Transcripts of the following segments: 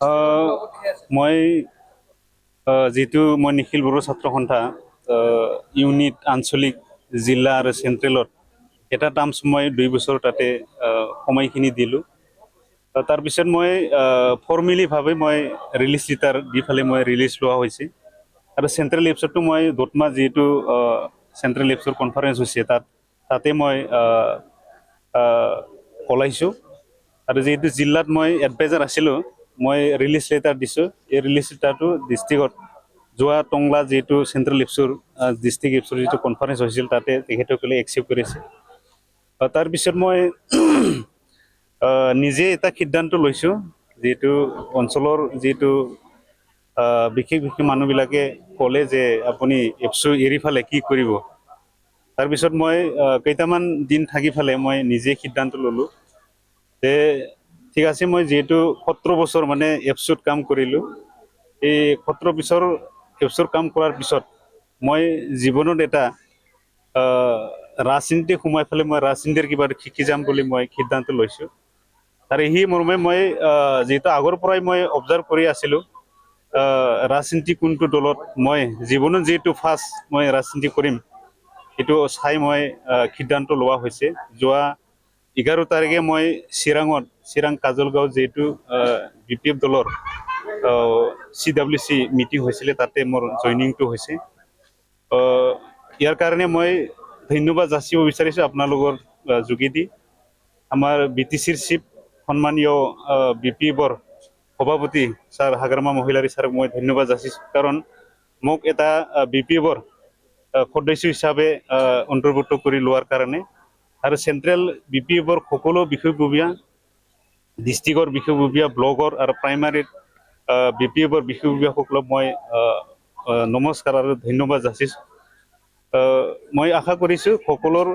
মই যেহেতু মই নিখিল বড়ো ছাত্ৰ সন্থা ইউনিট আঞ্চলিক জিলা আৰু চেণ্ট্ৰেলত এটা টাৰ্মছ মই 2 বছৰ তাতে সময়খিনি দিলোঁ। তাৰপিছত মই ফৰ্মেলিভাৱে মই ৰিলিজ লেটাৰ দি পেলাই মই ৰিলিজ লোৱা হৈছে। আৰু চেণ্ট্ৰেল এপছতো মই দতমা যিহেতু চেণ্ট্ৰেল এপছৰ কনফাৰেঞ্চ হৈছে তাতে মই ওলাইছোঁ। আৰু যিহেতু জিলাত মই এডভাইজাৰ আছিলোঁ, মই ৰিলিজ লেটাৰ দিছোঁ। এই ৰিলিজ লেটাৰটো ডিষ্ট্ৰিক্টত যোৱা টংলা যিহেতু চেণ্ট্ৰেল এপছৰ ডিষ্ট্ৰিক্ট এপছৰ যিটো কনফাৰেঞ্চ হৈছিল তাতে তেখেতসকলে একচেপ্ট কৰিছে। তাৰপিছত মই নিজে এটা সিদ্ধান্ত লৈছোঁ, যিহেতু অঞ্চলৰ যিহেতু বিশেষ মানুহবিলাকে ক'লে যে আপুনি এপছটো এৰি ফালে কি কৰিব। তাৰপিছত মই কেইটামান দিন থাকি ফালে মই নিজে সিদ্ধান্ত ল'লোঁ যে ঠিক আছে, মই যিহেতু 17 বছৰ মানে এপছটোত কাম কৰিলোঁ, এই 17 বছৰ এপছৰ কাম কৰাৰ পিছত মই জীৱনত এটা ৰাজনীতি সোমাই পেলাই মই ৰাজনীতিৰ কিবা শিকি যাম বুলি মই সিদ্ধান্ত লৈছোঁ। আৰু সেই মৰ্মে মই যিহেতু আগৰ পৰাই মই অবজাৰ্ভ কৰি আছিলোঁ ৰাজনীতি কোনটো দলত মই জীৱনত যিহেতু ফাৰ্ষ্ট মই ৰাজনীতি কৰিম, এইটো চাই মই সিদ্ধান্ত লোৱা হৈছে। যোৱা 11 তাৰিখে মই চিৰাং কাজলগাঁও যিহেতু BPF দলৰ CWC মিটিং হৈছিলে, তাতে মোৰ জইনিংটো হৈছে। ইয়াৰ কাৰণে মই ধন্যবাদ যাচিব বিচাৰিছোঁ আপোনালোকৰ যোগেদি। আমাৰ BTCৰ চিফ সন্মানীয় BPFৰ সভাপতি ছাৰ হাগ্ৰামা মহিলাৰী ছাৰক মই ধন্যবাদ যাচিছোঁ, কাৰণ মোক এটা BPFৰ সদস্য হিচাপে অন্তৰ্ভুক্ত কৰি লোৱাৰ কাৰণে। আৰু চেণ্ট্ৰেল BPFৰ সকলো বিষয়ববীয়া, ডিষ্ট্ৰিক্টৰ বিষয়ববীয়া, ব্লকৰ আৰু প্ৰাইমাৰীৰ BPFৰ বিষয়ববীয়াসকলক মই নমস্কাৰ আৰু ধন্যবাদ যাচিছোঁ। মই আশা কৰিছোঁ সকলোৰ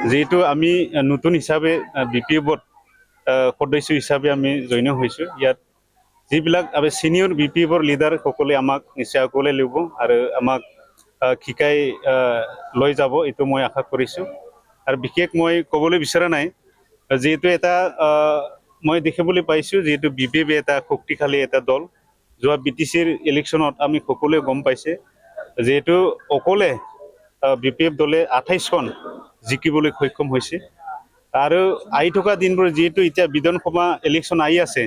যিহেতু আমি নতুন হিচাপে BPFত সদস্য হিচাপে আমি জইন হৈছোঁ, ইয়াত যিবিলাক আমি ছিনিয়ৰ BPFৰ লিডাৰ সকলে আমাক নিশ্চয় আগুৱাই ল'ব আৰু আমাক শিকাই লৈ যাব, এইটো মই আশা কৰিছোঁ। আৰু বিশেষ মই ক'বলৈ বিচৰা নাই, যিহেতু এটা মই দেখিবলৈ পাইছোঁ যিহেতু BPF এটা শক্তিশালী এটা দল। যোৱা BTCৰ ইলেকশ্যনত আমি সকলোৱে গম পাইছে, যিহেতু অকলে BPF দলে 28খন জিকিবলৈ সক্ষম হৈছে। আৰু আহি থকা দিনবোৰ যিহেতু এতিয়া বিধানসভা ইলেকশ্যন আহি আছে,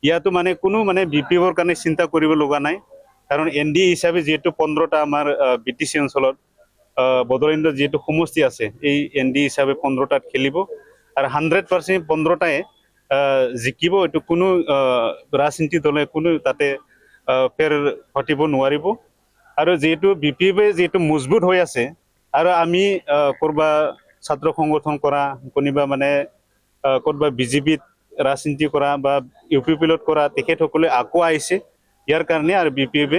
ইয়াতো মানে কোনো BPFৰ কাৰণে চিন্তা কৰিব লগা নাই, কাৰণ NDA হিচাপে যিহেতু 15টা আমাৰ BTC অঞ্চলত বড়োলেণ্ডৰ যিহেতু সমষ্টি আছে, এই NDA হিচাপে 15টাত খেলিব আৰু 100% 15টাই জিকিব। এইটো কোনো ৰাজনীতি দলে কোনো তাতে ফেৰ ঘটিব নোৱাৰিব। আৰু যিহেতু BPF যিহেতু মজবুত হৈ আছে, আৰু আমি ক'ৰবা ছাত্ৰ সংগঠন কৰা, কোনোবা ক'ৰবা BJPত ৰাজনীতি কৰা বা UPPত কৰা তেখেতসকলে আকৌ আহিছে ইয়াৰ কাৰণে। আৰু BPF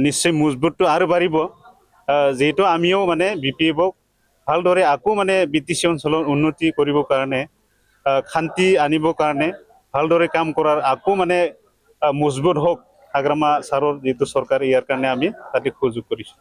নিশ্চয় মজবুতটো আৰু বাঢ়িব, যিহেতু আমিও BPFক ভালদৰে আকৌ BTC অঞ্চলৰ উন্নতি কৰিবৰ কাৰণে, শান্তি আনিবৰ কাৰণে ভালদৰে কাম কৰাৰ আকৌ মজবুত হওক হাগ্ৰামা ছাৰৰ যিটো চৰকাৰ, ইয়াৰ কাৰণে আমি তাতে সুযোগ কৰিছোঁ।